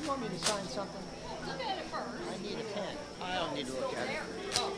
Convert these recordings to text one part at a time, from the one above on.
want me to sign something? Look at it first. I need a pen. I don't need to look at it. Oh.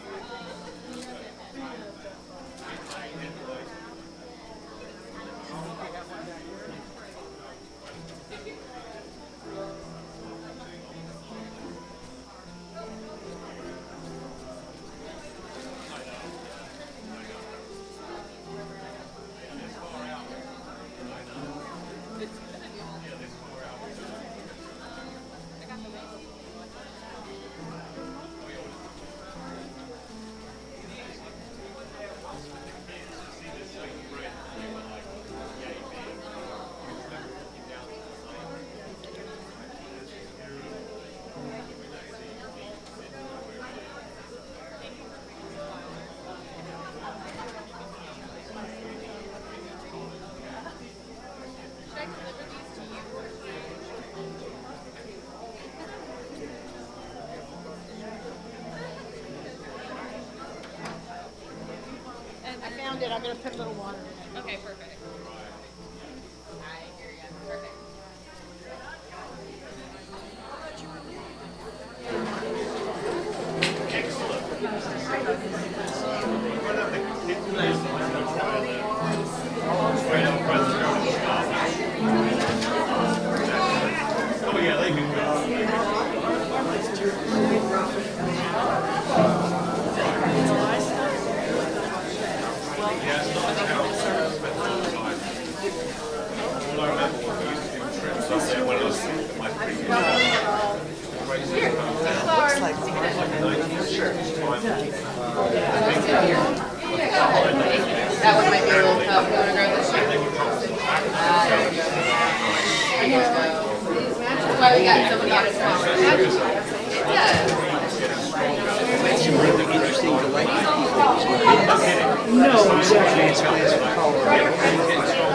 I found it. I'm going to put a little water in it. Okay, perfect. I hear you. Perfect. That one might be a little tough. You want to grab this one? There you go. That's why we got somebody out of town. Yeah. Some really interesting, delightful people. No, exactly.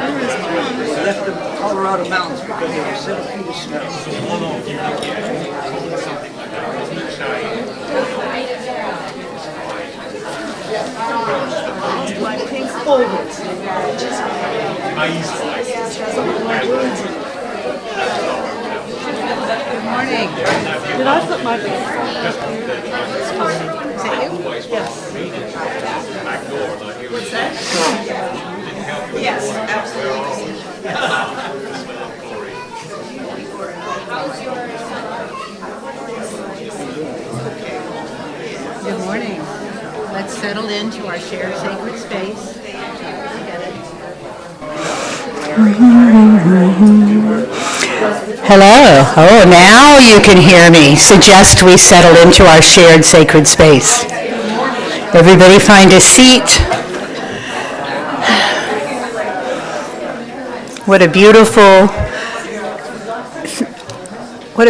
I left the Colorado mountains because there were 7 feet of snow. My pink folders. Good morning. Did I put my bag? Is that you? Yes. What's that? Yes, absolutely. Good morning. Let's settle into our shared sacred space. Get it. Hello. Oh, now you can hear me. Suggest we settle into our shared sacred space. Everybody find a seat. What a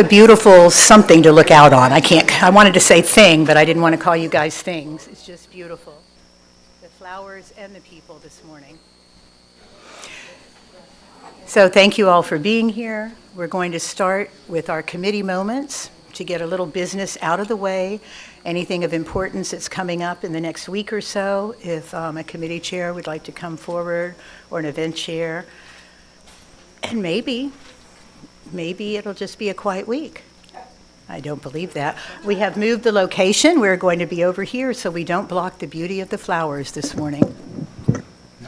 beautiful something to look out on. I wanted to say thing, but I didn't want to call you guys things. It's just beautiful. The flowers and the people this morning. So thank you all for being here. We're going to start with our committee moments to get a little business out of the way. Anything of importance that's coming up in the next week or so, if a committee chair would like to come forward, or an event chair. And maybe it'll just be a quiet week. I don't believe that. We have moved the location. We're going to be over here so we don't block the beauty of the flowers this morning.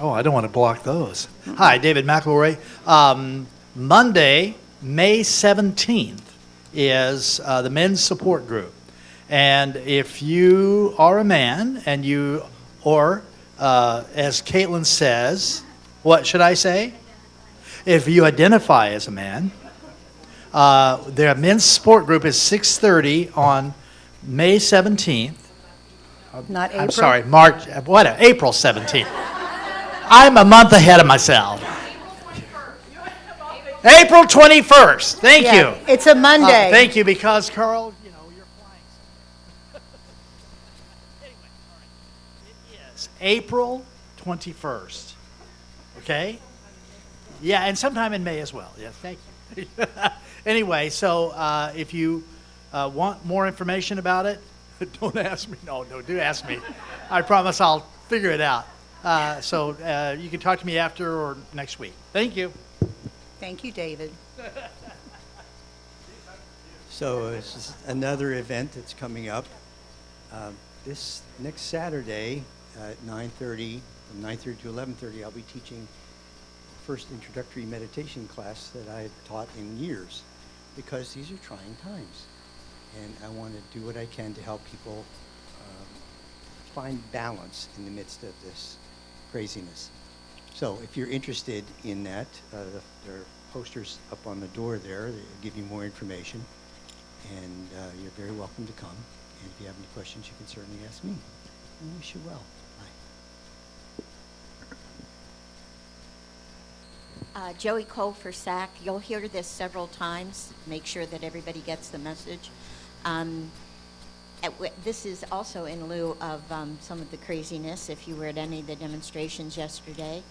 Oh, I don't want to block those. Hi, David McElroy. Monday, May 17th is the men's support group. And if you are a man and you, or as Caitlin says, what should I say? If you identify as a man, their men's support group is 6:30 on May 17th. Not April? I'm sorry, April 17th. I'm a month ahead of myself. April 21st. Thank you. It's a Monday. Thank you, because Carl, you're flying. Anyway, all right. It is April 21st. Okay? Yeah, and sometime in May as well. Yes, thank you. Anyway, so if you want more information about it, don't ask me. No, do ask me. I promise I'll figure it out. So you can talk to me after or next week. Thank you. Thank you, David. So this is another event that's coming up. This next Saturday at 9:30, from 9:30 to 11:30, I'll be teaching first introductory meditation class that I've taught in years, because these are trying times. And I want to do what I can to help people find balance in the midst of this craziness. So if you're interested in that, there are posters up on the door there that give you more information. And you're very welcome to come. And if you have any questions, you can certainly ask me. I wish you well. Bye. Joey Cole for SAC. You'll hear this several times. Make sure that everybody gets the message. This is also in lieu of some of the craziness, if you were at any of the demonstrations yesterday.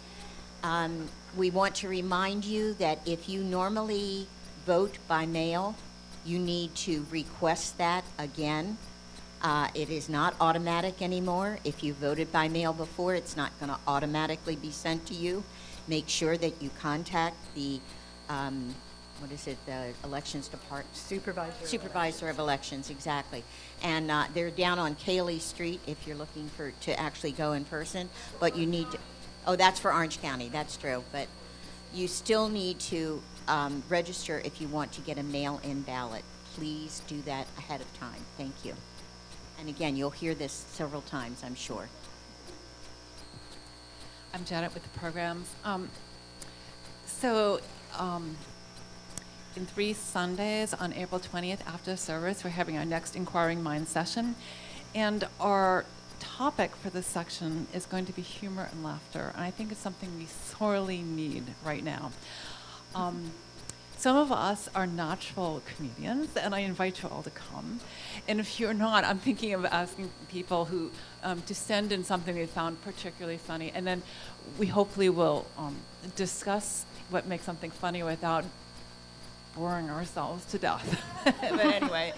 We want to remind you that if you normally vote by mail, you need to request that again. It is not automatic anymore. If you voted by mail before, it's not going to automatically be sent to you. Make sure that you contact the, the elections department? Supervisor of elections, exactly. And they're down on Cayley Street if you're looking to actually go in person. But you need to, oh, that's for Orange County, that's true. But you still need to register if you want to get a mail-in ballot. Please do that ahead of time. Thank you. And again, you'll hear this several times, I'm sure. I'm Janet with the programs. In 3 Sundays on April 20th after service, we're having our next Inquiring Mind session. And our topic for this section is going to be humor and laughter. And I think it's something we sorely need right now. Some of us are natural comedians, and I invite you all to come. And if you're not, I'm thinking of asking people who to send in something they found particularly funny, and then we hopefully will discuss what makes something funny without boring ourselves to death. But anyway,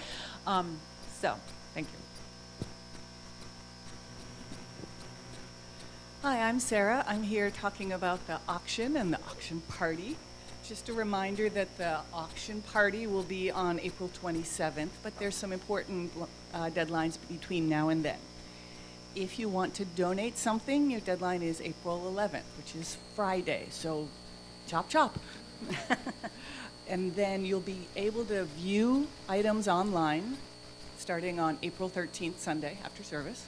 so thank you. Hi, I'm Sarah. I'm here talking about the auction and the auction party. Just a reminder that the auction party will be on April 27th, but there's some important deadlines between now and then. If you want to donate something, your deadline is April 11th, which is Friday, so chop chop. And then you'll be able to view items online starting on April 13th, Sunday, after service.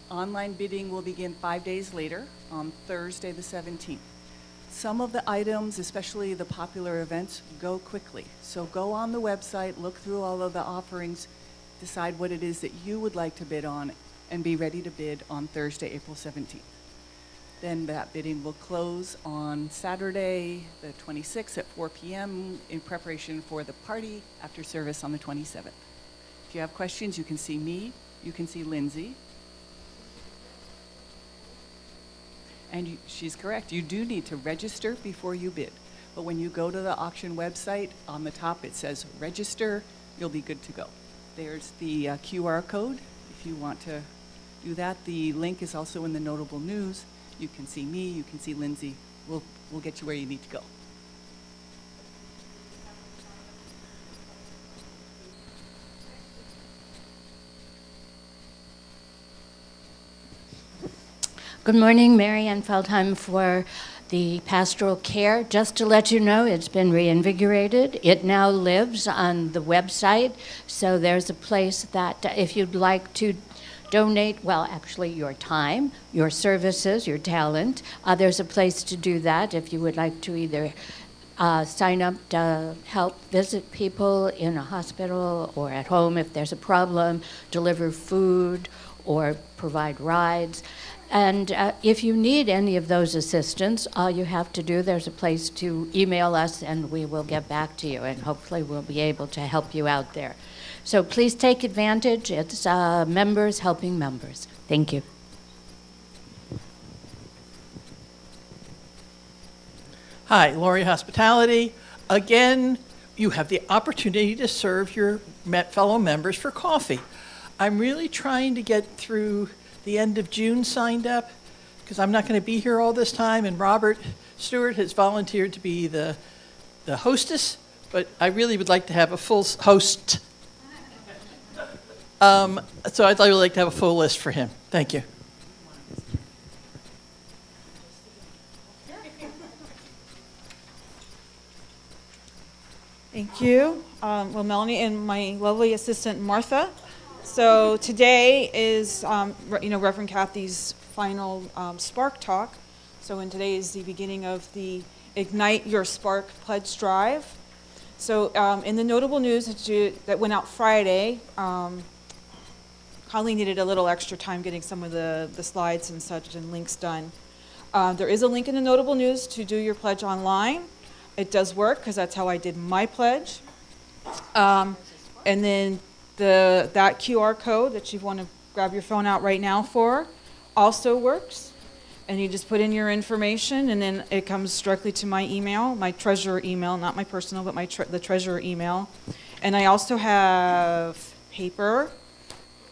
Online bidding will begin 5 days later on Thursday the 17th. Some of the items, especially the popular events, go quickly. So go on the website, look through all of the offerings, decide what it is that you would like to bid on, and be ready to bid on Thursday, April 17th. Then that bidding will close on Saturday, the 26th at 4 p.m. in preparation for the party after service on the 27th. If you have questions, you can see me, you can see Lindsay. And she's correct, you do need to register before you bid. But when you go to the auction website, on the top it says register, you'll be good to go. There's the QR code if you want to do that. The link is also in the notable news. You can see me, you can see Lindsay. We'll get you where you need to go. Good morning, Mary Ann Feldheim for the Pastoral Care. Just to let you know, it's been reinvigorated. It now lives on the website, so there's a place that if you'd like to donate, well, actually your time, your services, your talent, there's a place to do that if you would like to either sign up to help visit people in a hospital or at home if there's a problem, deliver food, or provide rides. And if you need any of those assistance, all you have to do, there's a place to email us and we will get back to you, and hopefully we'll be able to help you out there. So please take advantage. It's members helping members. Thank you. Hi, Lori Hospitality. Again, you have the opportunity to serve your fellow members for coffee. I'm really trying to get through the end of June signed up because I'm not going to be here all this time, and Robert Stewart has volunteered to be the hostess but I really would like to have a full host. So I'd really like to have a full list for him. Thank you. Thank you. Well, Melanie and my lovely assistant Martha. So today is, Reverend Kathy's final Spark Talk. So and today is the beginning of the Ignite Your Spark Pledge Drive. So in the notable news that went out Friday, Colleen needed a little extra time getting some of the slides and such and links done. There is a link in the notable news to do your pledge online. It does work because that's how I did my pledge. And then that QR code that you want to grab your phone out right now for also works. And you just put in your information, and then it comes directly to my email, my treasurer email, not my personal, but the treasurer email. And I also have paper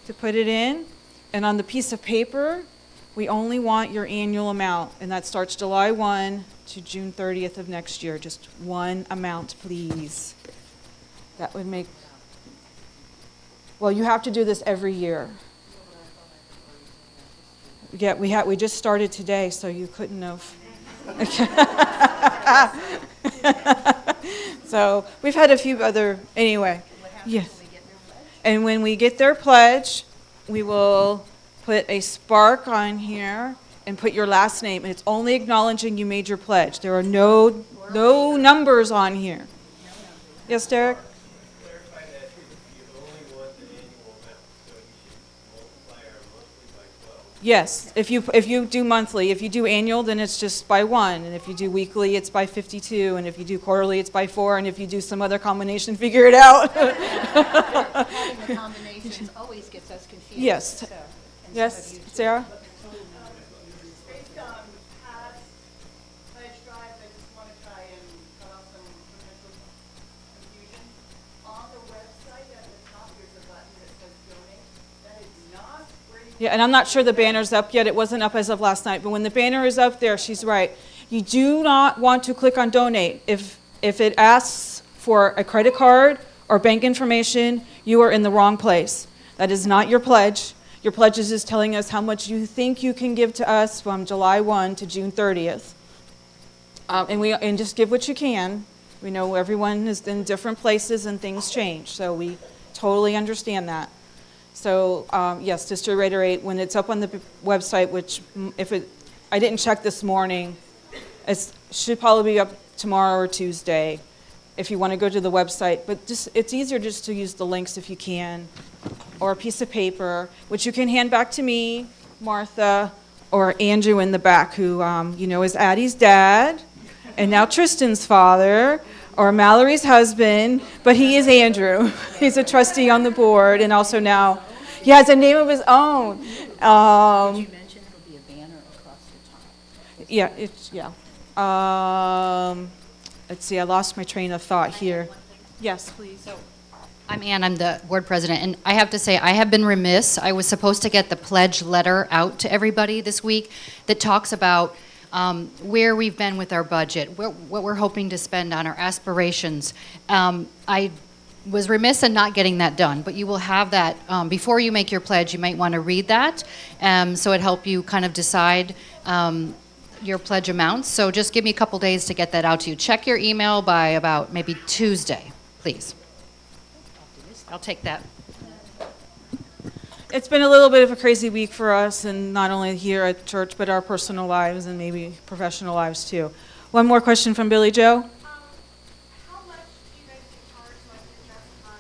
to put it in. And on the piece of paper, we only want your annual amount, and that starts July 1 to June 30th of next year. Just one amount, please. That would make, well, you have to do this every year. Yeah, we just started today, so you couldn't have. So we've had a few other, anyway. Yes. And when we get their pledge, we will put a spark on here and put your last name. And it's only acknowledging you made your pledge. There are no numbers on here. Yes, Derek? Yes, if you do monthly. If you do annual, then it's just by 1. And if you do weekly, it's by 52. And if you do quarterly, it's by 4. And if you do some other combination, figure it out. Having the combinations always gets us confused. Yes. So, Yes, Sarah? Based on past pledge drives, I just want to try and cut off some potential confusion. On the website at the top, there's a button that says donate. That is not where you... Yeah, and I'm not sure the banner's up yet. It wasn't up as of last night. But when the banner is up there, she's right. You do not want to click on donate. If it asks for a credit card or bank information, you are in the wrong place. That is not your pledge. Your pledge is just telling us how much you think you can give to us from July 1 to June 30th. And just give what you can. We know everyone is in different places and things change, so we totally understand that. So yes, just to reiterate, when it's up on the website, which I didn't check this morning, it should probably be up tomorrow or Tuesday if you want to go to the website. But it's easier just to use the links if you can, or a piece of paper, which you can hand back to me, Martha, or Andrew in the back, who is Addie's dad, and now Tristan's father, or Mallory's husband, but he is Andrew. He's a trustee on the board, and also now he has a name of his own. Did you mention there'll be a banner across the top? Let's see, I lost my train of thought here. Yes, please. I'm Ann, I'm the board president, and I have to say, I have been remiss. I was supposed to get the pledge letter out to everybody this week that talks about where we've been with our budget, what we're hoping to spend on our aspirations. I was remiss in not getting that done, but you will have that before you make your pledge. You might want to read that, so it help you kind of decide your pledge amounts. So just give me a couple days to get that out to you. Check your email by about maybe Tuesday, please. I'll take that. It's been a little bit of a crazy week for us, and not only here at church, but our personal lives and maybe professional lives too. One more question from Billy Joe. How much do you guys get charged to justify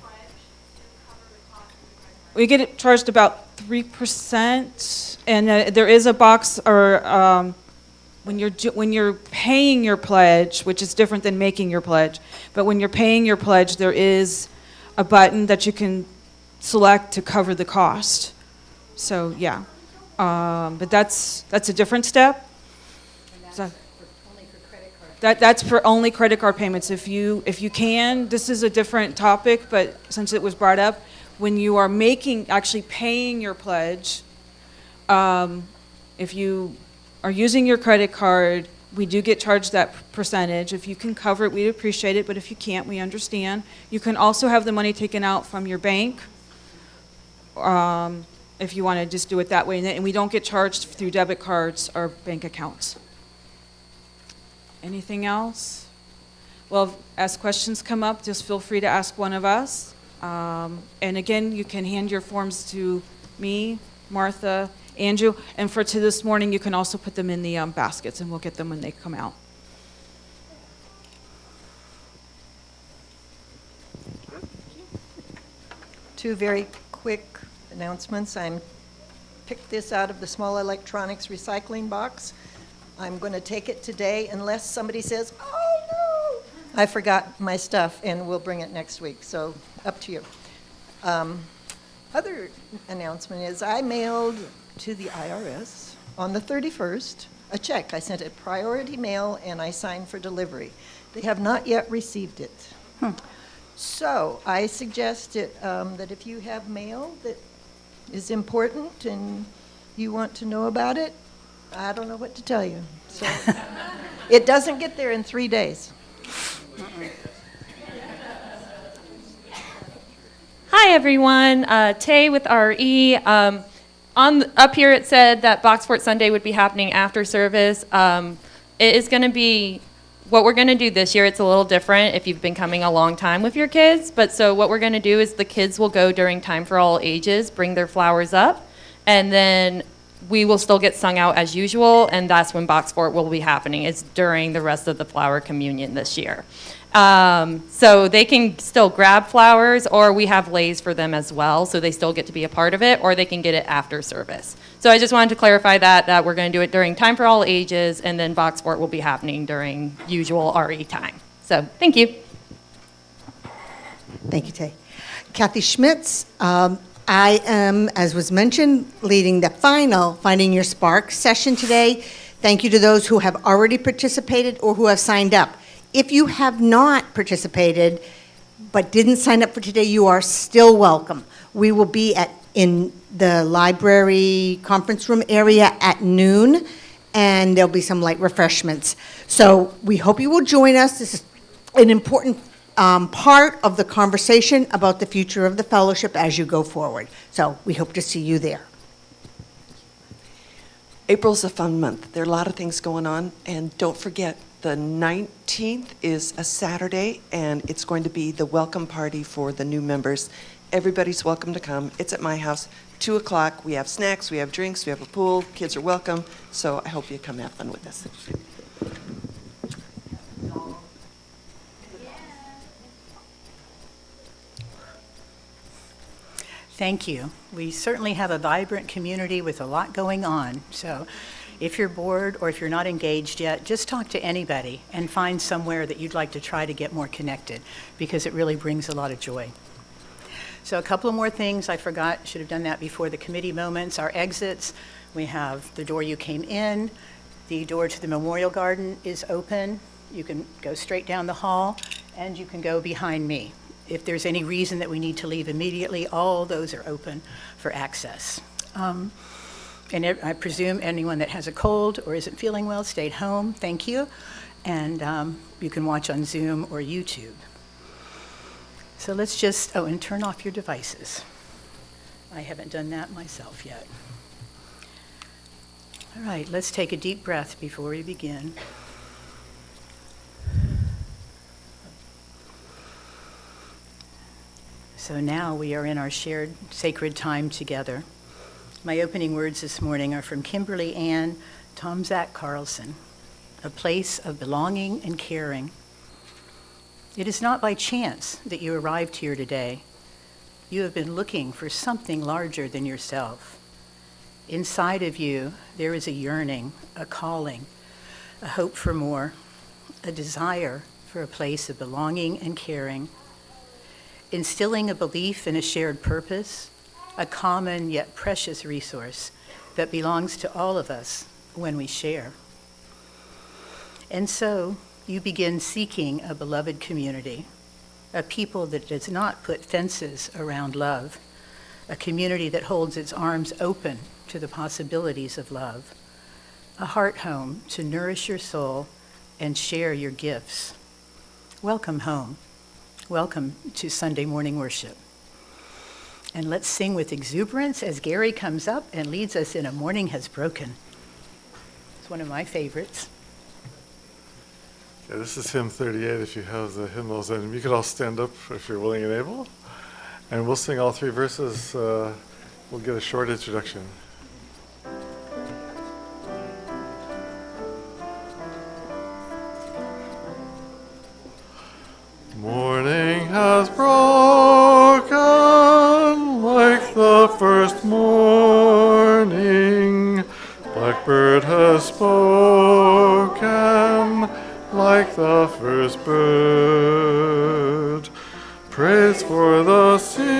pledge to cover the cost of the credit card? We get it charged about 3%, and there is a box, or when you're paying your pledge, which is different than making your pledge, but when you're paying your pledge, there is a button that you can select to cover the cost. So yeah, but that's a different step. That's for only credit card payments. If you can, this is a different topic, but since it was brought up, when you are actually paying your pledge, if you are using your credit card, We do get charged that percentage. If you can cover it, we'd appreciate it, but if you can't, we understand. You can also have the money taken out from your bank, if you want to just do it that way, and we don't get charged through debit cards or bank accounts. Anything else? Well, as questions come up, just feel free to ask one of us. And again, you can hand your forms to me, Martha, Andrew, and to this morning, you can also put them in the baskets, and we'll get them when they come out. Two very quick announcements. I picked this out of the small electronics recycling box. I'm going to take it today unless somebody says, oh no, I forgot my stuff, and we'll bring it next week. So up to you. Other announcement is I mailed to the IRS on the 31st a check. I sent it priority mail and I signed for delivery. They have not yet received it. So I suggested that if you have mail that is important and you want to know about it, I don't know what to tell you. So it doesn't get there in 3 days. Hi everyone, Tay with RE. Up here it said that Boxport Sunday would be happening after service. It is going to be, what we're going to do this year, it's a little different if you've been coming a long time with your kids, but so what we're going to do is the kids will go during Time for All Ages, bring their flowers up, and then we will still get sung out as usual, and that's when Boxport will be happening. It's during the rest of the flower communion this year. So they can still grab flowers, or we have lays for them as well, so they still get to be a part of it, or they can get it after service. So I just wanted to clarify that we're going to do it during Time for All Ages, and then Boxport will be happening during usual RE time. So thank you. Thank you, Tay. Kathy Schmitz. I am, as was mentioned, leading the final Finding Your Spark session today. Thank you to those who have already participated or who have signed up. If you have not participated but didn't sign up for today, you are still welcome. We will be in the library conference room area at noon, and there'll be some light refreshments. So we hope you will join us. This is an important part of the conversation about the future of the fellowship as you go forward. So we hope to see you there. April's a fun month. There are a lot of things going on, and don't forget, the 19th is a Saturday, and it's going to be the welcome party for the new members. Everybody's welcome to come. It's at my house, 2 o'clock. We have snacks, we have drinks, we have a pool. Kids are welcome, so I hope you come have fun with us. Thank you. We certainly have a vibrant community with a lot going on. So if you're bored or if you're not engaged yet, just talk to anybody and find somewhere that you'd like to try to get more connected, because it really brings a lot of joy. So a couple of more things I forgot, should have done that before the committee moments. Our exits, we have the door you came in, the door to the Memorial Garden is open. You can go straight down the hall, and you can go behind me. If there's any reason that we need to leave immediately, all those are open for access. And I presume anyone that has a cold or isn't feeling well stayed home, thank you. And you can watch on Zoom or YouTube. So let's just, and turn off your devices. I haven't done that myself yet. All right, let's take a deep breath before we begin. So now we are in our shared sacred time together. My opening words this morning are from Kimberly Ann Tomzak Carlson, A Place of Belonging and Caring. It is not by chance that you arrived here today. You have been looking for something larger than yourself. Inside of you, there is a yearning, a calling, a hope for more, a desire for a place of belonging and caring, instilling a belief in a shared purpose, a common yet precious resource that belongs to all of us when we share. And so you begin seeking a beloved community, a people that does not put fences around love, a community that holds its arms open to the possibilities of love, a heart home to nourish your soul and share your gifts. Welcome home. Welcome to Sunday morning worship. And let's sing with exuberance as Gary comes up and leads us in A Morning Has Broken. It's one of my favorites. Yeah, this is hymn 38 if you have the hymnals, and you could all stand up if you're willing and able. And we'll sing all 3 verses. We'll get a short introduction. Morning has broken like the first morning. Blackbird has spoken like the first bird. Praise for the singing,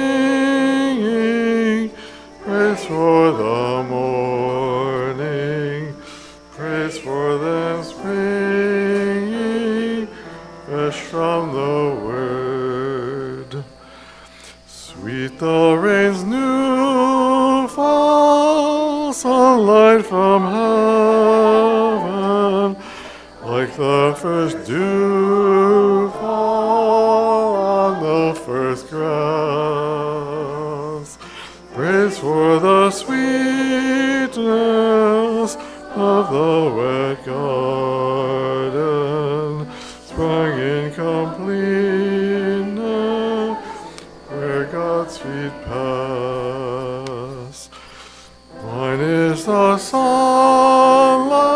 praise for the morning, praise for them springing fresh from the word. Sweet the rain's new fall, sunlight from heaven, like the first dew fall on the first grass. Praise for the sweetness of the wet garden, sprung in completeness where God's feet pass. Mine is the sunlight,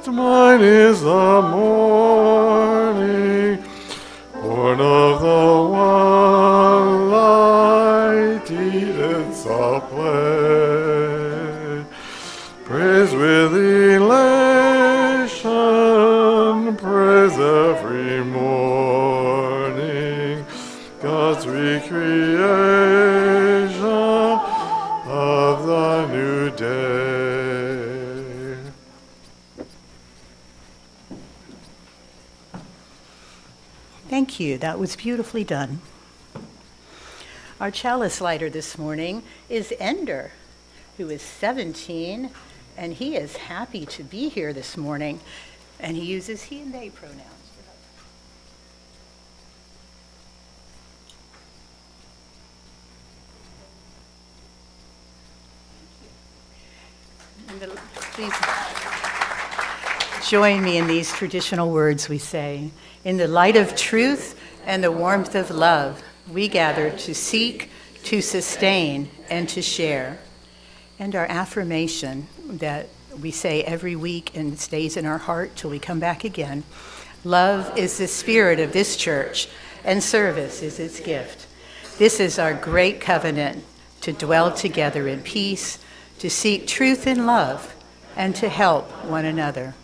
mine is the morning, born of the one light, Eden's a play. Praise with elation, praise every morning, God's recreation of the new day. Thank you. That was beautifully done. Our chalice lighter this morning is Ender, who is 17, and he is happy to be here this morning, and he uses he and they pronouns. Please join me in these traditional words we say. In the light of truth and the warmth of love, we gather to seek, to sustain, and to share. And our affirmation that we say every week and stays in our heart till we come back again. Love is the spirit of this church, and service is its gift. This is our great covenant to dwell together in peace, to seek truth in love, and to help one another.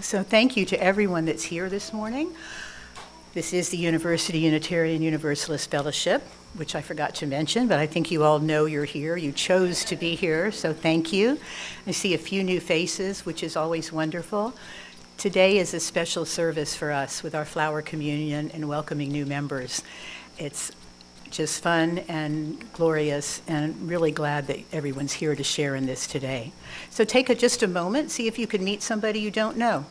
So thank you to everyone that's here this morning. This is the University Unitarian Universalist Fellowship, which I forgot to mention, but I think you all know you're here. You chose to be here, so thank you. I see a few new faces, which is always wonderful. Today is a special service for us with our flower communion and welcoming new members. It's just fun and glorious, and really glad that everyone's here to share in this today. So take just a moment, see if you can meet somebody you don't know.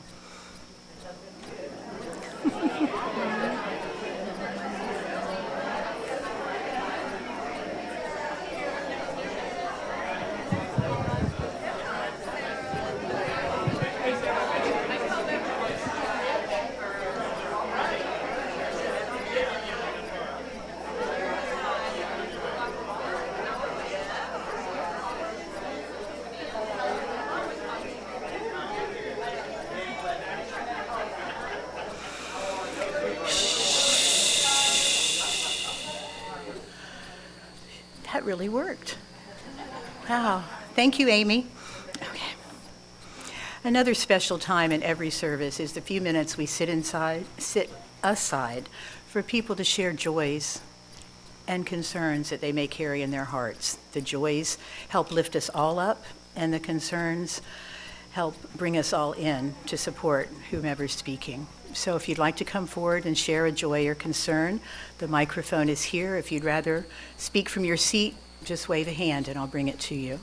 That really worked. Wow. Thank you, Amy. Okay. Another special time in every service is the few minutes we sit aside for people to share joys and concerns that they may carry in their hearts. The joys help lift us all up, and the concerns help bring us all in to support whomever's speaking. So if you'd like to come forward and share a joy or concern, the microphone is here. If you'd rather speak from your seat, just wave a hand and I'll bring it to you.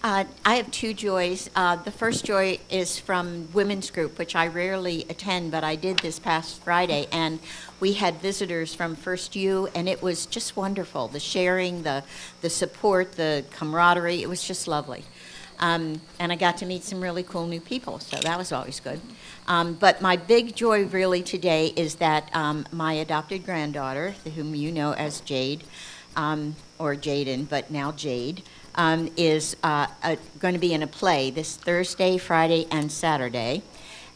I have two joys. The first joy is from women's group, which I rarely attend, but I did this past Friday, and we had visitors from First U, and it was just wonderful. The sharing, the support, the camaraderie, it was just lovely. And I got to meet some really cool new people, so that was always good. But my big joy really today is that my adopted granddaughter, whom you know as Jade, or Jaden, but now Jade, is going to be in a play this Thursday, Friday, and Saturday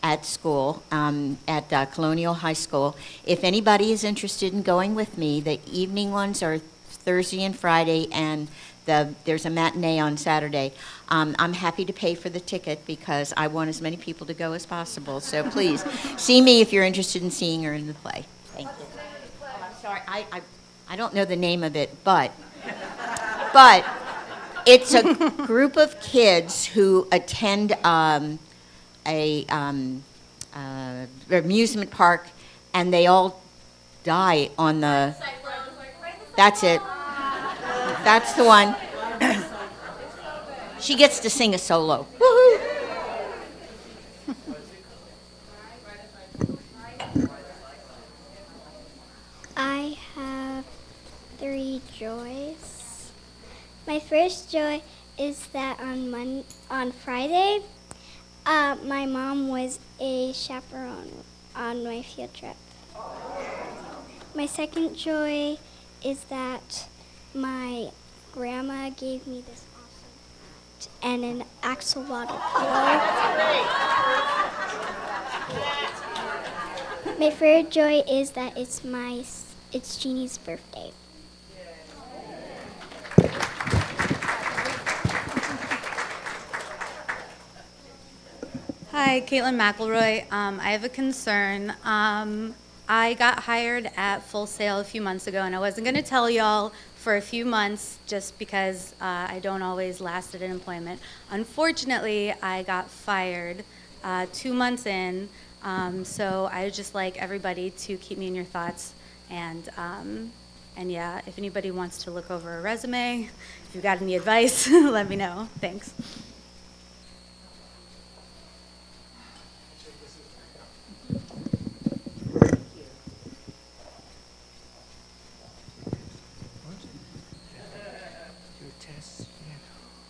at school, at Colonial High School. If anybody is interested in going with me, the evening ones are Thursday and Friday, and there's a matinee on Saturday. I'm happy to pay for the ticket because I want as many people to go as possible. So please, see me if you're interested in seeing her in the play. Thank you. Oh, I'm sorry, I don't know the name of it, but it's a group of kids who attend an amusement park, and they all die on the. That's it. That's the one. She gets to sing a solo. Woohoo! I have 3 joys. My first joy is that on Friday, my mom was a chaperone on my field trip. My second joy is that my grandma gave me this awesome hat and an axolotl pillow. My third joy is that it's Jeannie's birthday. Hi, Caitlin McElroy. I have a concern. I got hired at Full Sail a few months ago, and I wasn't going to tell y'all for a few months just because I don't always last at an employment. Unfortunately, I got fired 2 months in, so I would just like everybody to keep me in your thoughts. And yeah, if anybody wants to look over a resume, if you've got any advice, let me know. Thanks.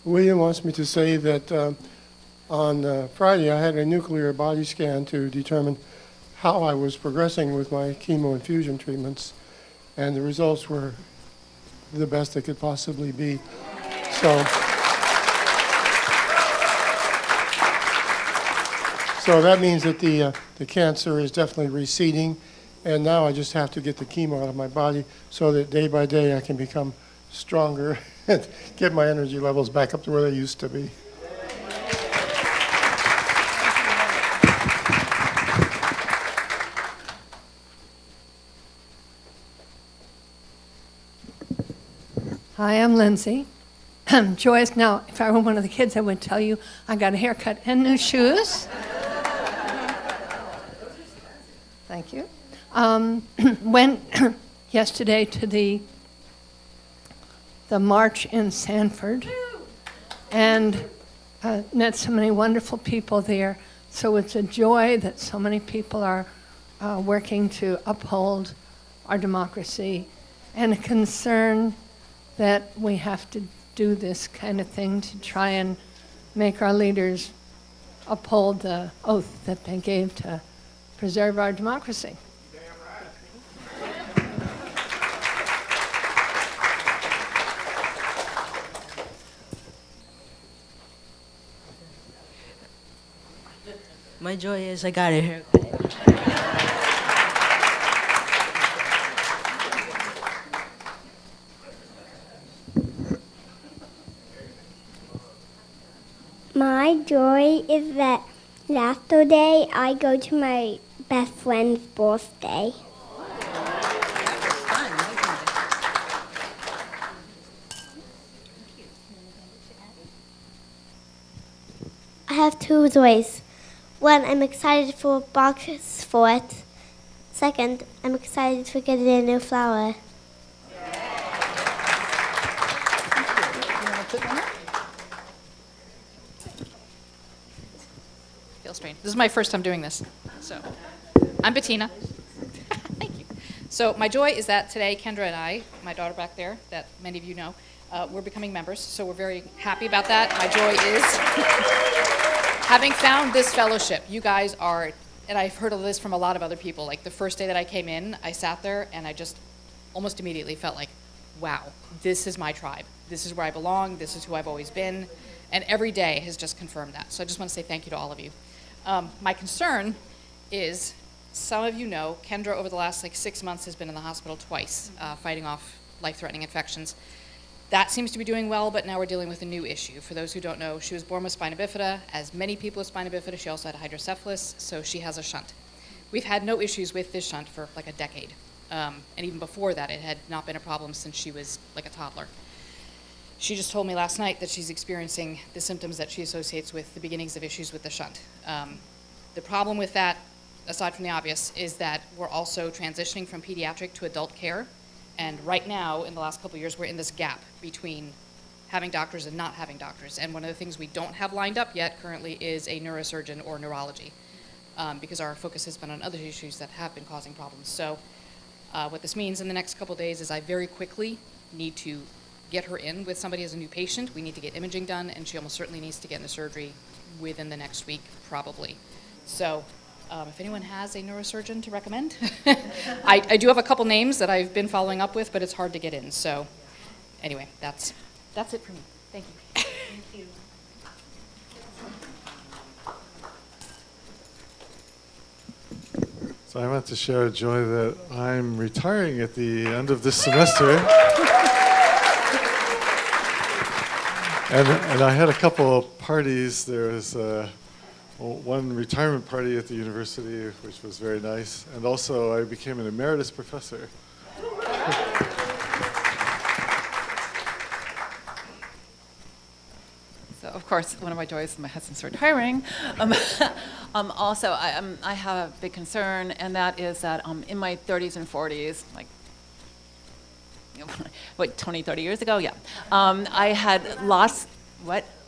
William wants me to say that on Friday I had a nuclear body scan to determine how I was progressing with my chemo infusion treatments, and the results were the best they could possibly be. So that means that the cancer is definitely receding, and now I just have to get the chemo out of my body so that day by day I can become stronger and get my energy levels back up to where they used to be. Hi, I'm Lindsay. Joyce, now, if I were one of the kids, I would tell you I got a haircut and new shoes. Thank you. Went yesterday to the march in Sanford and met so many wonderful people there. So it's a joy that so many people are working to uphold our democracy, and a concern that we have to do this kind of thing to try and make our leaders uphold the oath that they gave to preserve our democracy. My joy is I got a haircut. My joy is that last day I go to my best friend's birthday. I have 2 joys. One, I'm excited for boxes for it. Second, I'm excited for getting a new flower. strain. This is my first time doing this. So, I'm Bettina. Thank you. So, my joy is that today, Kendra and I, my daughter back there, that many of you know, we're becoming members. So, we're very happy about that. My joy is having found this fellowship. You guys are, and I've heard of this from a lot of other people. Like the first day that I came in, I sat there and I just almost immediately felt like, wow, this is my tribe. This is where I belong. This is who I've always been. And every day has just confirmed that. So I just want to say thank you to all of you. My concern is, some of you know, Kendra over the last 6 months has been in the hospital twice, fighting off life-threatening infections. That seems to be doing well, but now we're dealing with a new issue. For those who don't know, she was born with spina bifida. As many people with spina bifida, she also had hydrocephalus, so she has a shunt. We've had no issues with this shunt for a decade. And even before that, it had not been a problem since she was a toddler. She just told me last night that she's experiencing the symptoms that she associates with the beginnings of issues with the shunt. The problem with that, aside from the obvious, is that we're also transitioning from pediatric to adult care. And right now, in the last couple of years, we're in this gap between having doctors and not having doctors. And one of the things we don't have lined up yet currently is a neurosurgeon or neurology, because our focus has been on other issues that have been causing problems. So what this means in the next couple of days is I very quickly need to get her in with somebody as a new patient. We need to get imaging done, and she almost certainly needs to get into surgery within the next week, probably. So if anyone has a neurosurgeon to recommend, I do have a couple names that I've been following up with, but it's hard to get in. So anyway, that's it for me. Thank you. Thank you. So I want to share a joy that I'm retiring at the end of this semester. And I had a couple of parties. There was one retirement party at the university, which was very nice. And also I became an emeritus professor. So, of course, one of my joys is my husband's retiring. Also, I have a big concern, and that is that in my 30s and 40s, 20, 30 years ago? Yeah. I had lost,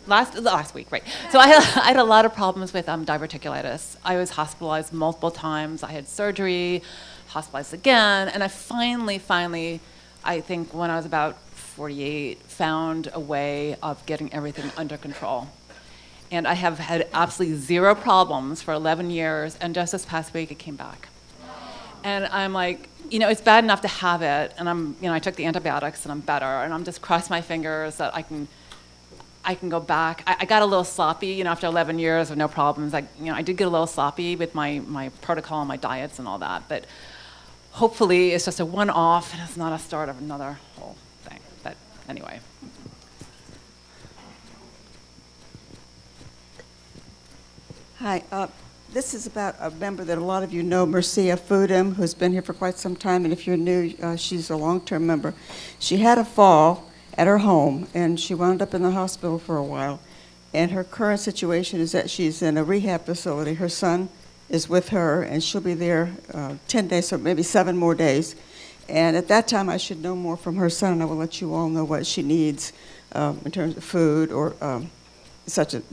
last week, right. So I had a lot of problems with diverticulitis. I was hospitalized multiple times. I had surgery, hospitalized again, and I finally, I think when I was about 48, found a way of getting everything under control. And I have had absolutely zero problems for 11 years, and just this past week it came back. And I'm like, it's bad enough to have it, and I took the antibiotics and I'm better, and I'm just crossing my fingers that I can go back. I got a little sloppy, after 11 years of no problems. I did get a little sloppy with my protocol and my diets and all that, but hopefully it's just a one-off and it's not a start of another whole thing. But anyway. Hi, this is about a member that a lot of you know, Mercia Fudem, who's been here for quite some time, and if you're new, she's a long-term member. She had a fall at her home, and she wound up in the hospital for a while, and her current situation is that she's in a rehab facility. Her son is with her, and she'll be there 10 days, or maybe 7 more days, and at that time I should know more from her son, and I will let you all know what she needs in terms of food or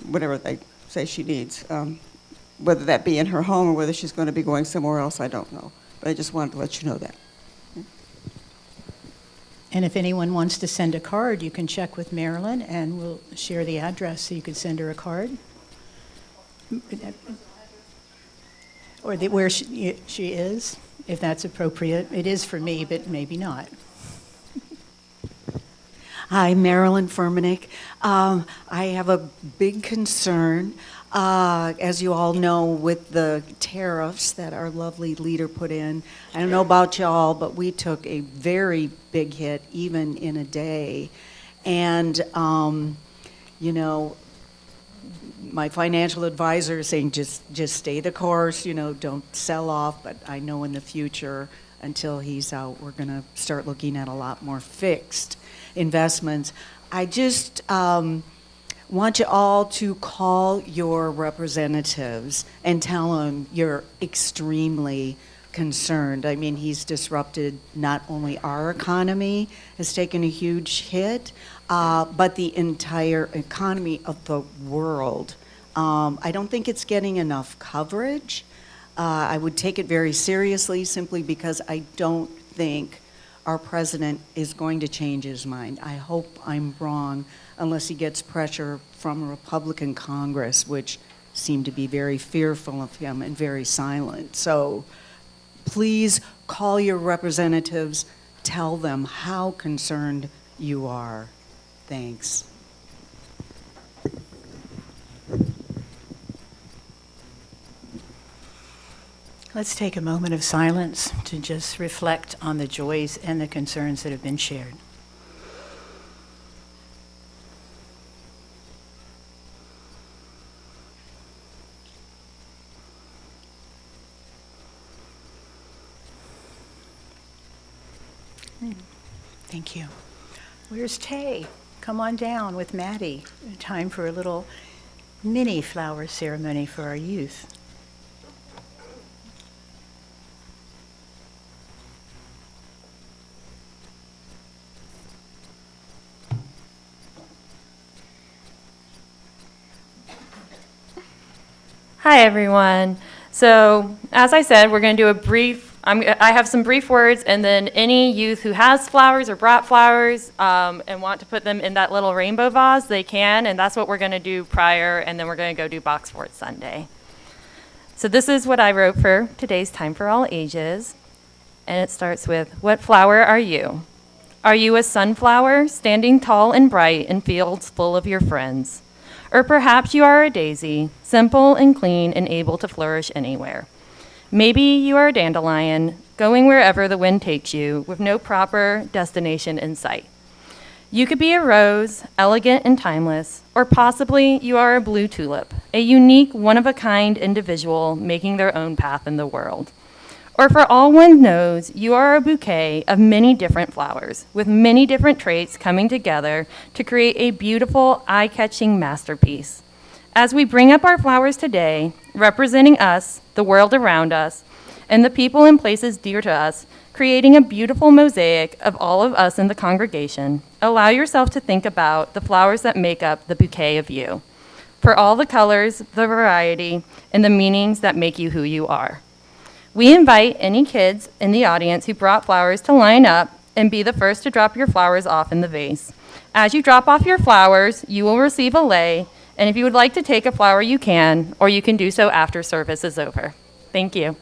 whatever they say she needs. Whether that be in her home or whether she's going to be going somewhere else, I don't know. But I just wanted to let you know that. And if anyone wants to send a card, you can check with Marilyn, and we'll share the address so you can send her a card. Or where she is, if that's appropriate. It is for me, but maybe not. Hi, Marilyn Furmanek. I have a big concern. As you all know, with the tariffs that our lovely leader put in, I don't know about y'all, but we took a very big hit, even in a day. And, my financial advisor is saying just stay the course, don't sell off. But I know in the future, until he's out, we're going to start looking at a lot more fixed investments. I just want you all to call your representatives and tell them you're extremely concerned. I mean, he's disrupted not only our economy, has taken a huge hit, but the entire economy of the world. I don't think it's getting enough coverage. I would take it very seriously simply because I don't think our president is going to change his mind. I hope I'm wrong, unless he gets pressure from a Republican Congress, which seem to be very fearful of him and very silent. So please call your representatives, tell them how concerned you are. Thanks. Let's take a moment of silence to just reflect on the joys and the concerns that have been shared. Thank you. Where's Tay? Come on down with Maddie. Time for a little mini flower ceremony for our youth. Hi, everyone. So, as I said, we're going to do a brief, I have some brief words, and then any youth who has flowers or brought flowers and want to put them in that little rainbow vase, they can, and that's what we're going to do prior, and then we're going to go do Box Fort Sunday. So this is what I wrote for today's Time for All Ages, and it starts with, what flower are you? Are you a sunflower, standing tall and bright in fields full of your friends? Or perhaps you are a daisy, simple and clean and able to flourish anywhere. Maybe you are a dandelion, going wherever the wind takes you, with no proper destination in sight. You could be a rose, elegant and timeless, or possibly you are a blue tulip, a unique, one-of-a-kind individual making their own path in the world. Or for all one knows, you are a bouquet of many different flowers, with many different traits coming together to create a beautiful, eye-catching masterpiece. As we bring up our flowers today, representing us, the world around us, and the people and places dear to us, creating a beautiful mosaic of all of us in the congregation, allow yourself to think about the flowers that make up the bouquet of you, for all the colors, the variety, and the meanings that make you who you are. We invite any kids in the audience who brought flowers to line up and be the first to drop your flowers off in the vase. As you drop off your flowers, you will receive a lei, and if you would like to take a flower, you can, or you can do so after service is over. Thank you.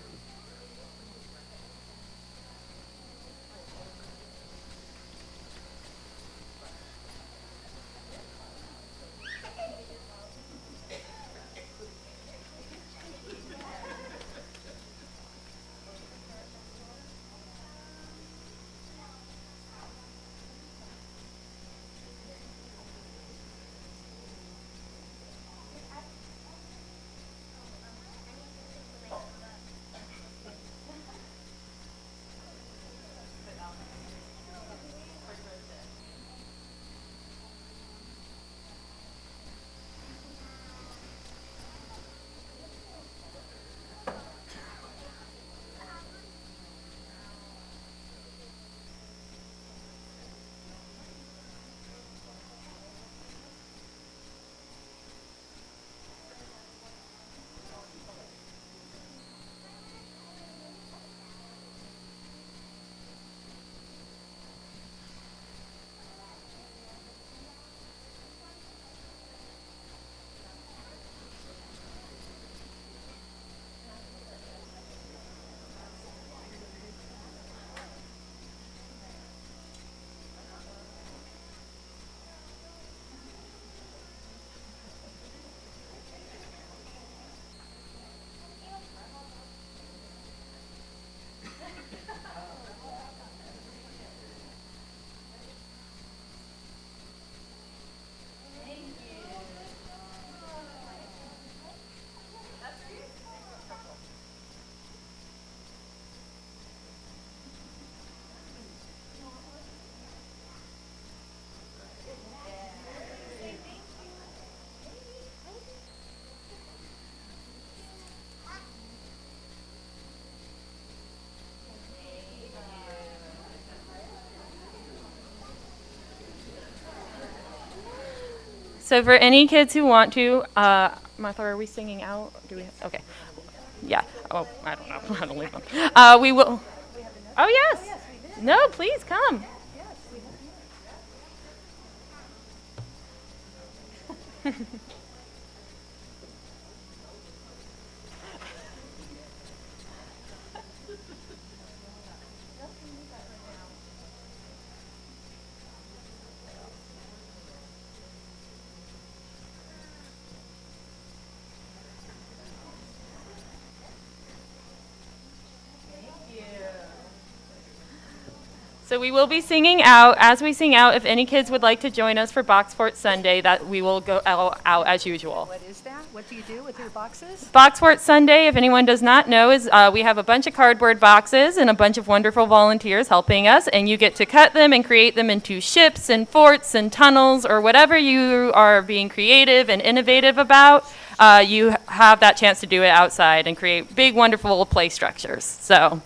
So for any kids who want to, Martha, are we singing out? Do we? Okay. Yeah. Oh, I don't know. I don't leave them. We will. Oh yes. No, please come. So we will be singing out. As we sing out, if any kids would like to join us for Box Fort Sunday, that we will go out as usual. What is that? What do you do with your boxes? Box Fort Sunday, if anyone does not know, is we have a bunch of cardboard boxes and a bunch of wonderful volunteers helping us, and you get to cut them and create them into ships and forts and tunnels or whatever you are being creative and innovative about. You have that chance to do it outside and create big, wonderful play structures. So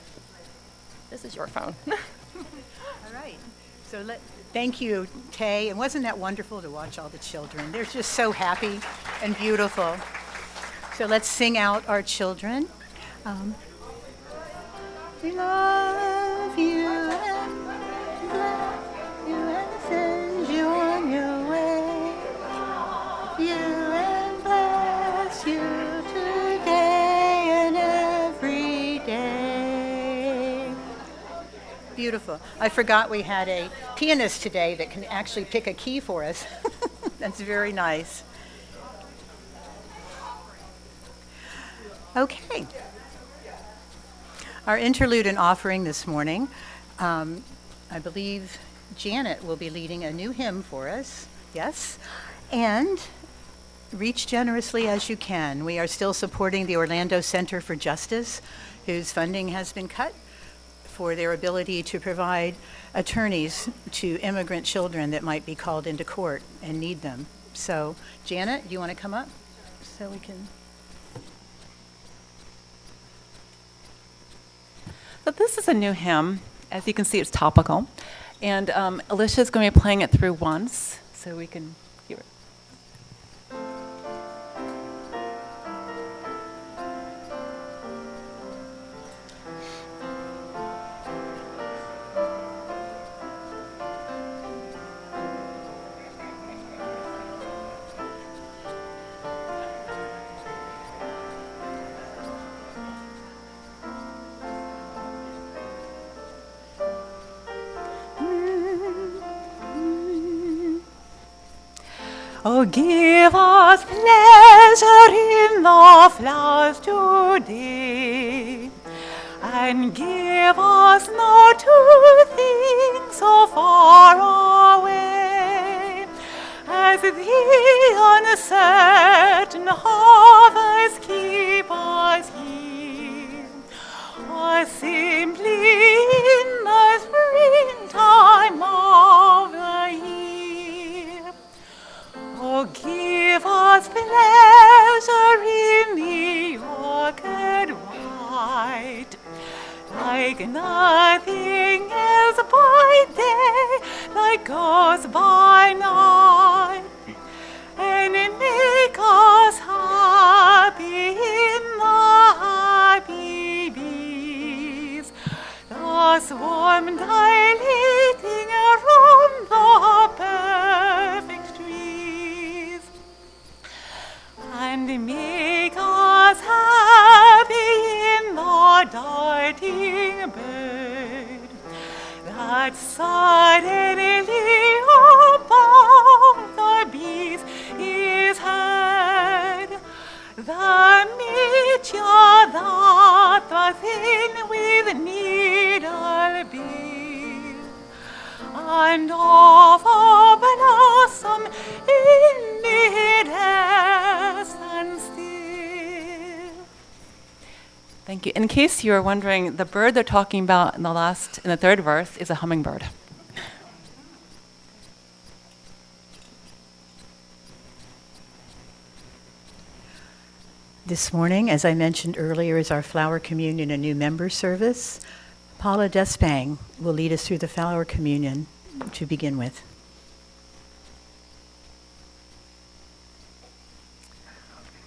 this is your phone. So thank you, Tay. And wasn't that wonderful to watch all the children? They're just so happy and beautiful. So let's sing out our children. We love you and bless you and send you on your way. You and bless you today and every day. Beautiful. I forgot we had a pianist today that can actually pick a key for us. That's very nice. Okay. Our interlude and offering this morning, I believe Janet will be leading a new hymn for us. Yes. And reach generously as you can. We are still supporting the Orlando Center for Justice, whose funding has been cut, for their ability to provide attorneys to immigrant children that might be called into court and need them. So, Janet, do you want to come up so we can? So this is a new hymn. As you can see, it's topical. And Alicia's going to be playing it through once, so we can hear it. Oh, give us pleasure in the flowers today, and give us not to think so far away, as the uncertain harvest keep us here, or simply in the springtime of the year. Oh, give us pleasure in the orchard white, like nothing else by day, like goes by night, and make us happy in the happy bees, thus warm dilating around the perfect trees, and make us happy in the darting bird that suddenly above the bees is heard, the meteor that was in with needle beam, and of a blossom in mid-essence still. Thank you. In case you were wondering, the bird they're talking about in the third verse is a hummingbird. This morning, as I mentioned earlier, is our Flower Communion and New Member Service. Paula Despang will lead us through the Flower Communion to begin with.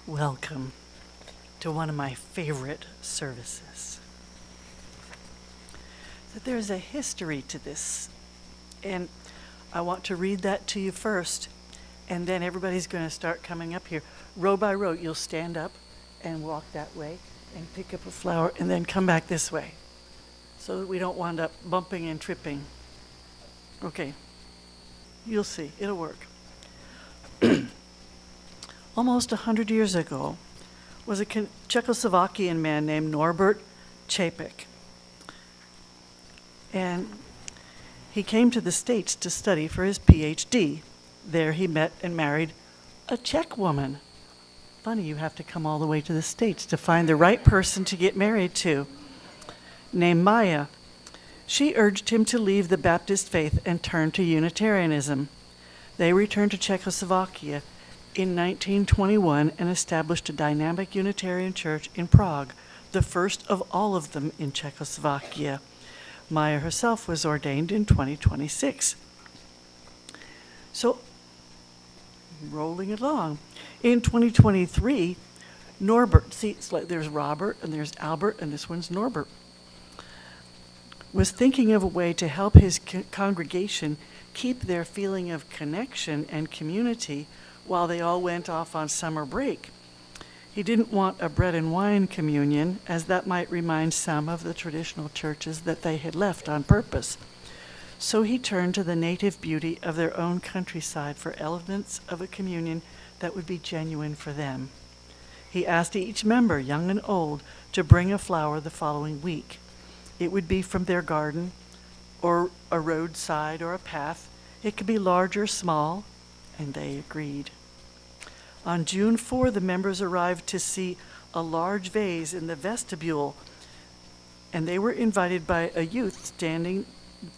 Welcome to one of my favorite services. That there's a history to this, and I want to read that to you first, and then everybody's going to start coming up here. Row by row, you'll stand up and walk that way and pick up a flower and then come back this way so that we don't wind up bumping and tripping. Okay, you'll see, it'll work. Almost 100 years ago was a Czechoslovakian man named Norbert Čapek. And he came to the States to study for his PhD. There he met and married a Czech woman. Funny, you have to come all the way to the States to find the right person to get married to, named Maya. She urged him to leave the Baptist faith and turn to Unitarianism. They returned to Czechoslovakia in 1921 and established a dynamic Unitarian church in Prague, the first of all of them in Czechoslovakia. Maya herself was ordained in 2026. So, rolling it along. In 2023, Norbert, see, it's like there's Robert and there's Albert and this one's Norbert, was thinking of a way to help his congregation keep their feeling of connection and community while they all went off on summer break. He didn't want a bread and wine communion, as that might remind some of the traditional churches that they had left on purpose. So he turned to the native beauty of their own countryside for elements of a communion that would be genuine for them. He asked each member, young and old, to bring a flower the following week. It would be from their garden, or a roadside, or a path. It could be large or small, and they agreed. On June 4, the members arrived to see a large vase in the vestibule, and they were invited by a youth standing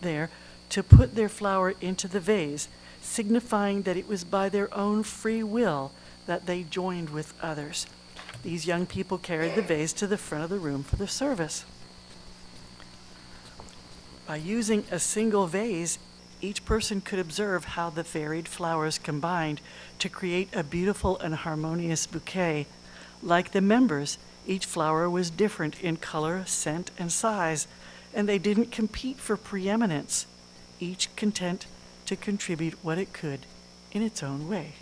there to put their flower into the vase, signifying that it was by their own free will that they joined with others. These young people carried the vase to the front of the room for the service. By using a single vase, each person could observe how the varied flowers combined to create a beautiful and harmonious bouquet. Like the members, each flower was different in color, scent, and size, and they didn't compete for preeminence, each content to contribute what it could in its own way.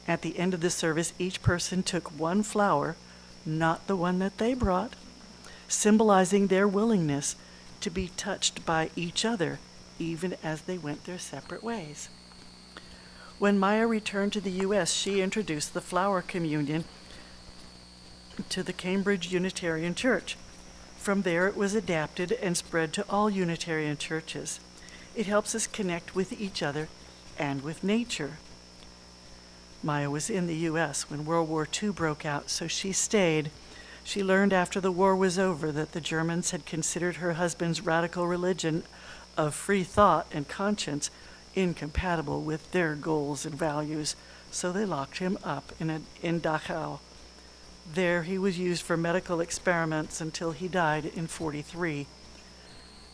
At the end of the service, each person took one flower, not the one that they brought, symbolizing their willingness to be touched by each other, even as they went their separate ways. When Maya returned to the U.S., she introduced the flower communion to the Cambridge Unitarian Church. From there, it was adapted and spread to all Unitarian churches. It helps us connect with each other and with nature. Maya was in the U.S. when World War II broke out, so she stayed. She learned after the war was over that the Germans had considered her husband's radical religion of free thought and conscience incompatible with their goals and values, so they locked him up in Dachau. There he was used for medical experiments until he died in 1943.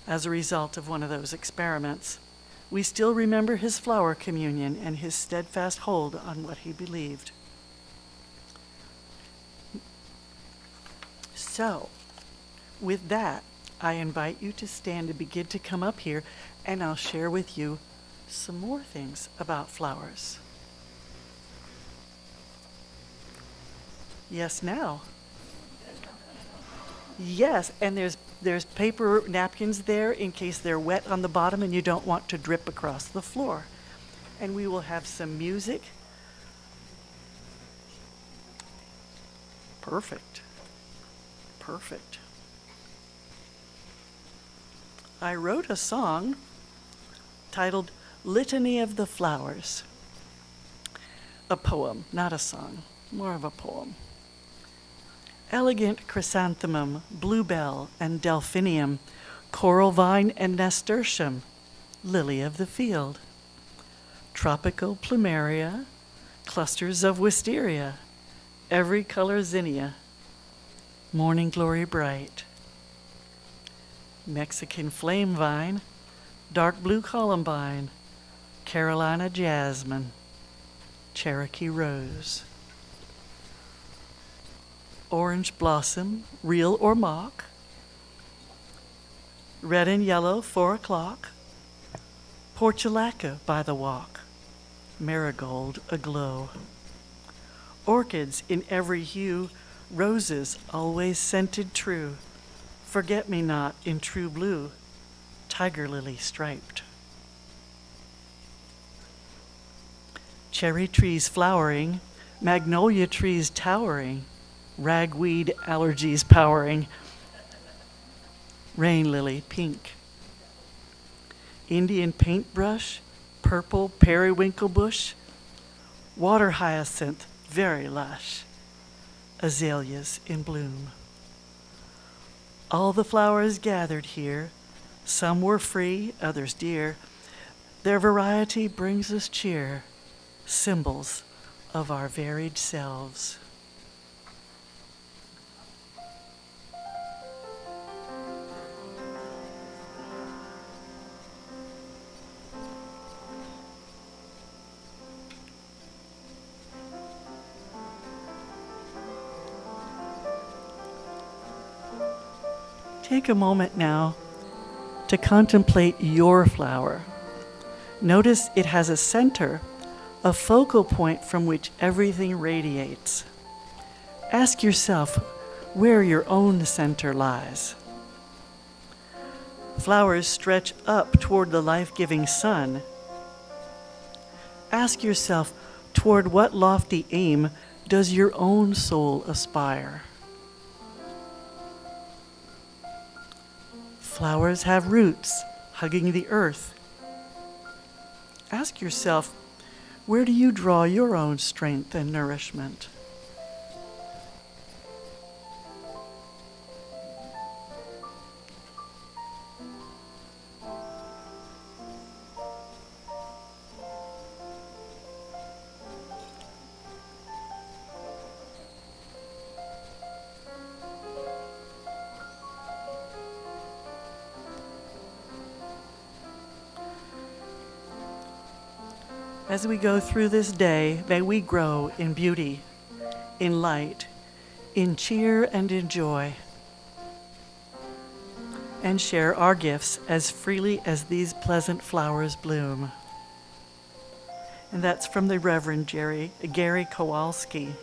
As a result of one of those experiments, we still remember his flower communion and his steadfast hold on what he believed. So, with that, I invite you to stand and begin to come up here, and I'll share with you some more things about flowers. Yes, now. Yes, and there's paper napkins there in case they're wet on the bottom and you don't want to drip across the floor. And we will have some music. Perfect. Perfect. I wrote a song titled Litany of the Flowers. A poem, not a song, more of a poem. Elegant chrysanthemum, bluebell and delphinium, coral vine and nasturtium, lily of the field. Tropical plumeria, clusters of wisteria, every color zinnia, morning glory bright. Mexican flame vine, dark blue columbine, Carolina jasmine, Cherokee rose. orange blossom, real or mock, red and yellow, 4 o'clock, portulaca by the walk, marigold aglow, orchids in every hue, roses always scented true, forget-me-not in true blue, tiger lily striped. Cherry trees flowering, magnolia trees towering, ragweed allergies powering, rain lily pink, Indian paintbrush, purple periwinkle bush, water hyacinth very lush, azaleas in bloom. All the flowers gathered here, some were free, others dear. Their variety brings us cheer, symbols of our varied selves. Take a moment now to contemplate your flower. Notice it has a center, a focal point from which everything radiates. Ask yourself where your own center lies. Flowers stretch up toward the life-giving sun. Ask yourself, toward what lofty aim does your own soul aspire? Flowers have roots hugging the earth. Ask yourself, where do you draw your own strength and nourishment? As we go through this day, may we grow in beauty, in light, in cheer and in joy, and share our gifts as freely as these pleasant flowers bloom. And that's from the Reverend Gary Kowalski.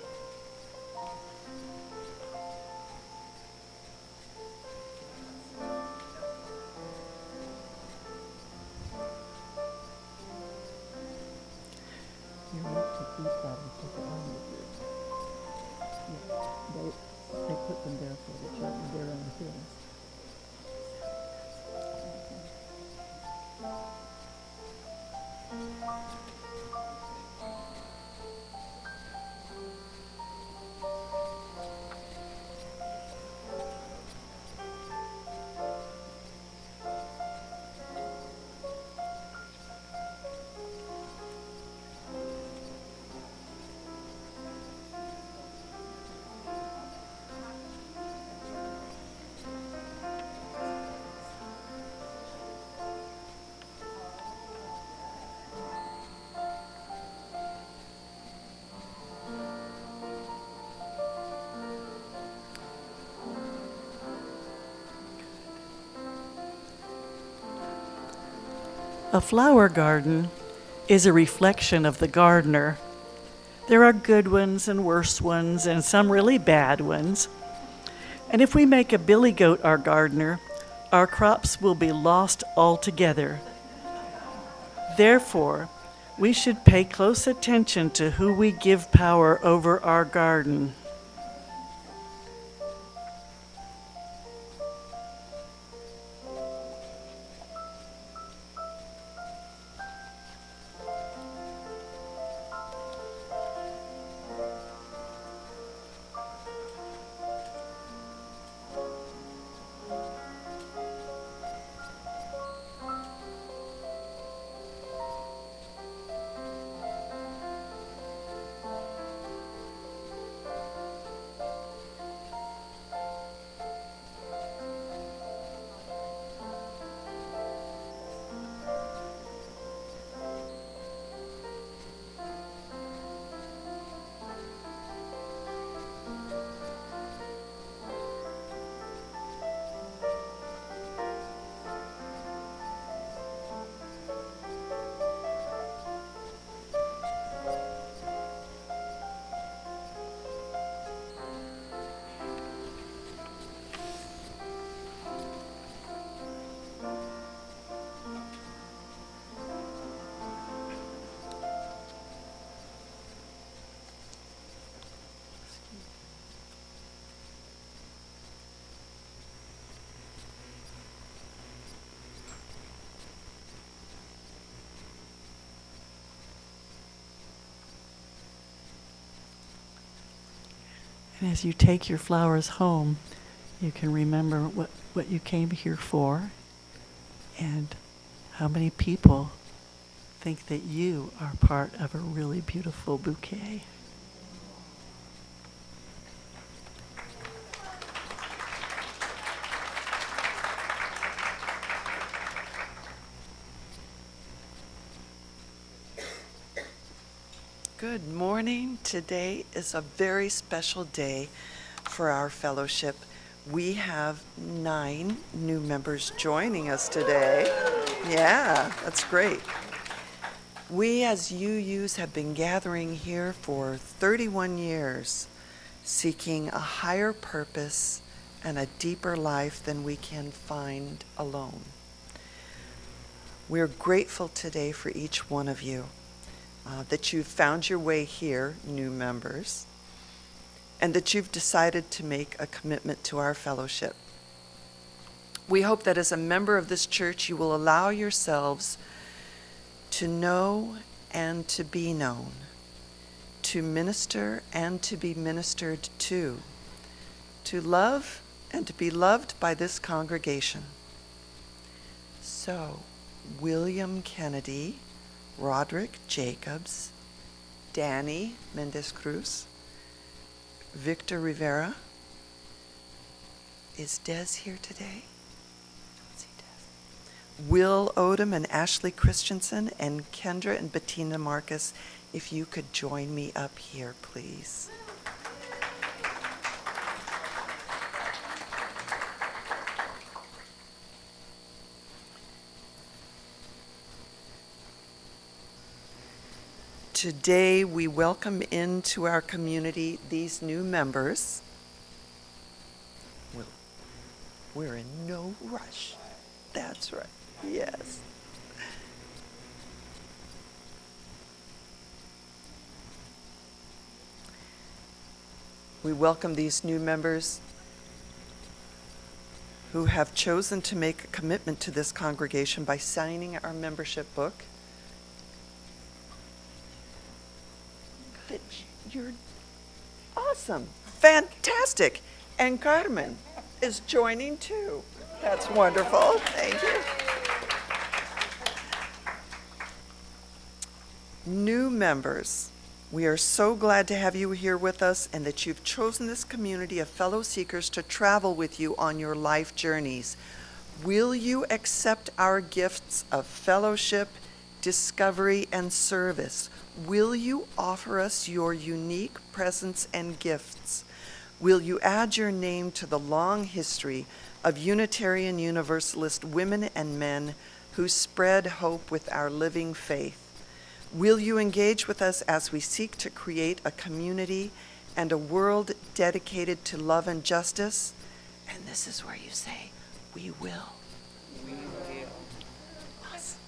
They put them there for the children. They're on the hills. A flower garden is a reflection of the gardener. There are good ones and worse ones and some really bad ones. And if we make a billy goat our gardener, our crops will be lost altogether. Therefore, we should pay close attention to who we give power over our garden. And as you take your flowers home, you can remember what you came here for and how many people think that you are part of a really beautiful bouquet. Good morning. Today is a very special day for our fellowship. We have 9 new members joining us today. Yeah, that's great. We as UUs have been gathering here for 31 years, seeking a higher purpose and a deeper life than we can find alone. We're grateful today for each one of you. That you've found your way here, new members, and that you've decided to make a commitment to our fellowship. We hope that as a member of this church, you will allow yourselves to know and to be known, to minister and to be ministered to love and to be loved by this congregation. So, William Kennedy, Roderick Jacobs, Danny Mendez-Cruz, Victor Rivera. Is Des here today? I don't see Des. Will Odom and Ashley Christensen and Kendra and Bettina Marcus, if you could join me up here, please. Today, we welcome into our community these new members. We're in no rush. That's right. Yes. We welcome these new members who have chosen to make a commitment to this congregation by signing our membership book. You're awesome. Fantastic. And Carmen is joining too. That's wonderful. Thank you. New members, we are so glad to have you here with us and that you've chosen this community of fellow seekers to travel with you on your life journeys. Will you accept our gifts of fellowship, discovery, and service? Will you offer us your unique presence and gifts? Will you add your name to the long history of Unitarian Universalist women and men who spread hope with our living faith? Will you engage with us as we seek to create a community and a world dedicated to love and justice? And this is where you say, we will. We will. Awesome.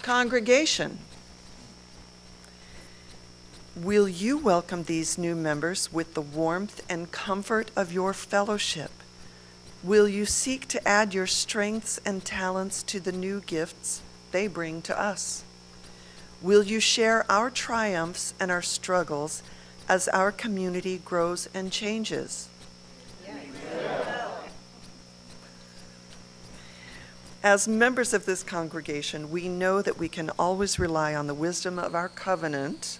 Congregation, will you welcome these new members with the warmth and comfort of your fellowship? Will you seek to add your strengths and talents to the new gifts they bring to us? Will you share our triumphs and our struggles as our community grows and changes? As members of this congregation, we know that we can always rely on the wisdom of our covenant,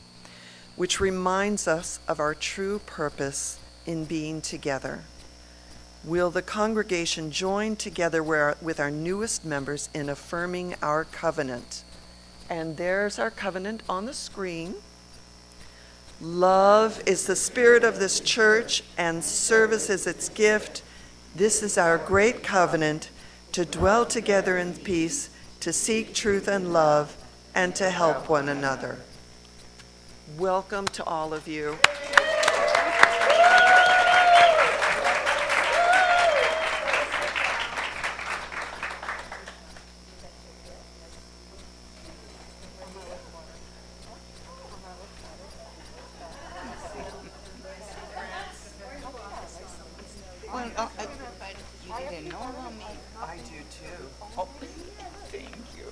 which reminds us of our true purpose in being together. Will the congregation join together with our newest members in affirming our covenant? And there's our covenant on the screen. Love is the spirit of this church, and service is its gift. This is our great covenant, to dwell together in peace, to seek truth and love, and to help one another. Welcome to all of you. Well, you didn't know about me? I do too. Oh, thank you.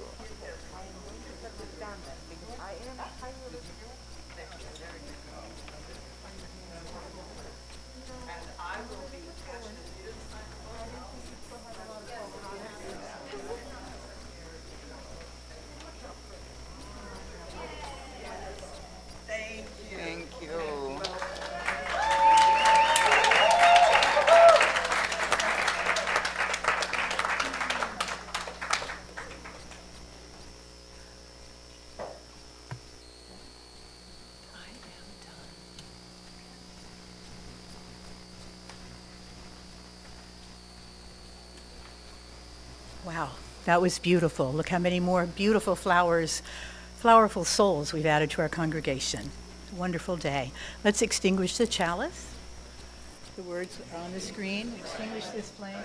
Wow, that was beautiful. Look how many more beautiful flowers, flowerful souls we've added to our congregation. Wonderful day. Let's extinguish the chalice. The words are on the screen. Extinguish this flame.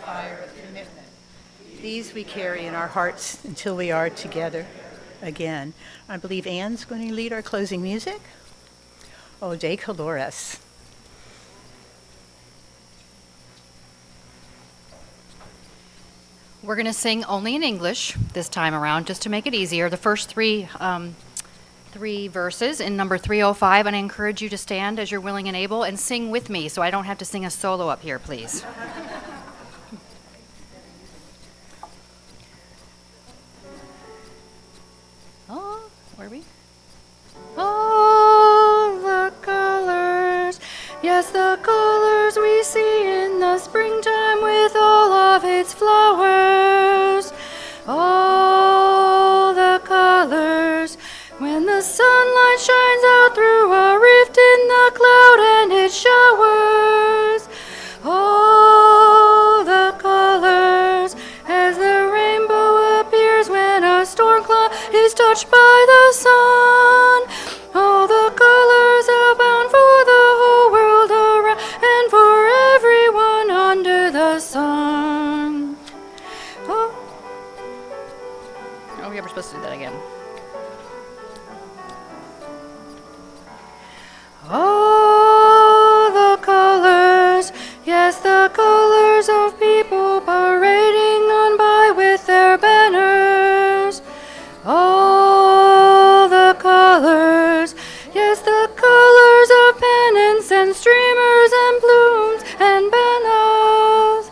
Fire of commitment. These we carry in our hearts until we are together again. I believe Anne's going to lead our closing music. O De Colores. We're going to sing only in English this time around, just to make it easier. The first three verses in number 305, and I encourage you to stand as you're willing and able and sing with me, so I don't have to sing a solo up here, please. Oh, where are we? All the colors, yes, the colors we see in the springtime with all of its flowers. All the colors, when the sunlight shines out through a rift in the cloud and it showers. All the colors, as the rainbow appears when a storm cloud is touched by the sun. All the colors abound for the whole world around and for everyone under the sun. Oh, yeah, we're supposed to do that again. All the colors, yes, the colors of people parading on by with their banners. All the colors, yes, the colors of pennants and streamers and plumes and banners.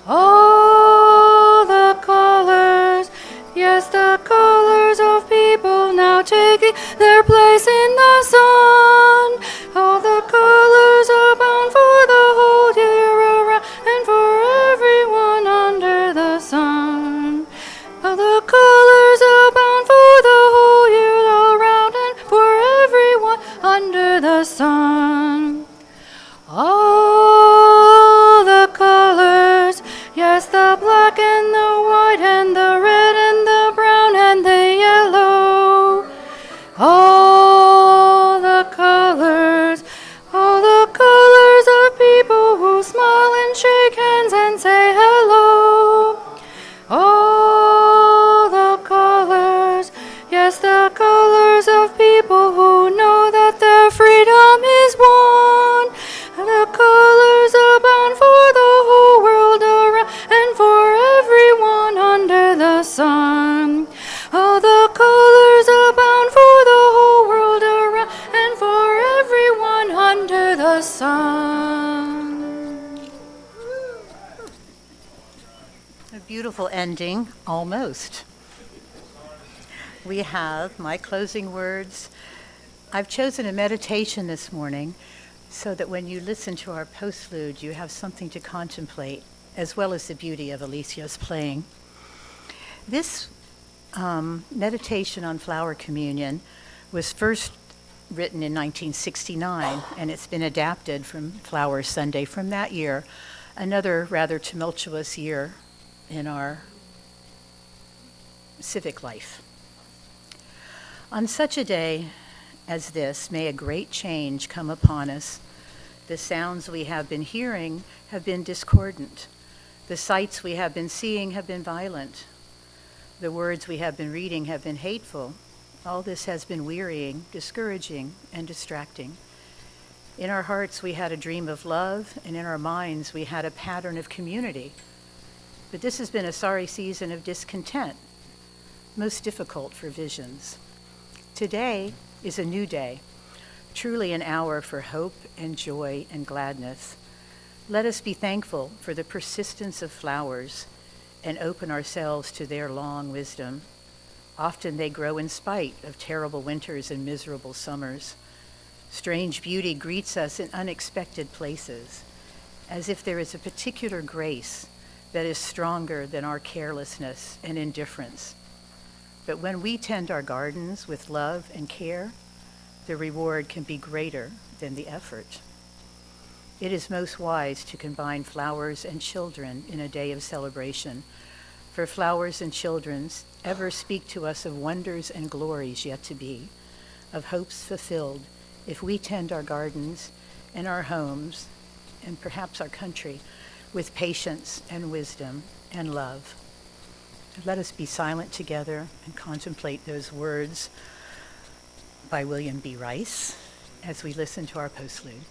All the colors, yes, the colors of people now taking their place in the sun. All the colors abound for the whole year around and for everyone under the sun. All the colors abound for the whole year around and for everyone under the sun. All the colors, yes, the black and the white and the red and the brown and the yellow. All the colors of people who smile and shake hands and say hello. All the colors, yes, the colors of people who know that their freedom is won. The colors abound for the whole world around and for everyone under the sun. All the colors abound for the whole world around and for everyone under the sun. A beautiful ending, almost. We have my closing words. I've chosen a meditation this morning so that when you listen to our postlude, you have something to contemplate, as well as the beauty of Alicia's playing. This meditation on flower communion was first written in 1969, and it's been adapted from Flower Sunday from that year, another rather tumultuous year in our civic life. On such a day as this, may a great change come upon us. The sounds we have been hearing have been discordant. The sights we have been seeing have been violent. The words we have been reading have been hateful. All this has been wearying, discouraging, and distracting. In our hearts, we had a dream of love, and in our minds, we had a pattern of community. But this has been a sorry season of discontent, most difficult for visions. Today is a new day, truly an hour for hope and joy and gladness. Let us be thankful for the persistence of flowers and open ourselves to their long wisdom. Often they grow in spite of terrible winters and miserable summers. Strange beauty greets us in unexpected places, as if there is a particular grace that is stronger than our carelessness and indifference. But when we tend our gardens with love and care, the reward can be greater than the effort. it is most wise to combine flowers and children in a day of celebration. For flowers and children ever speak to us of wonders and glories yet to be, of hopes fulfilled, if we tend our gardens and our homes, and perhaps our country, with patience and wisdom and love. Let us be silent together and contemplate those words by William B. Rice as we listen to our postlude.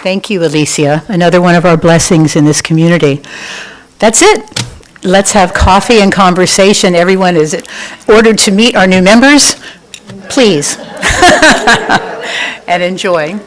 Thank you, Alicia. Another one of our blessings in this community. That's it. Let's have coffee and conversation. Everyone is ordered to meet our new members. Please. And enjoy.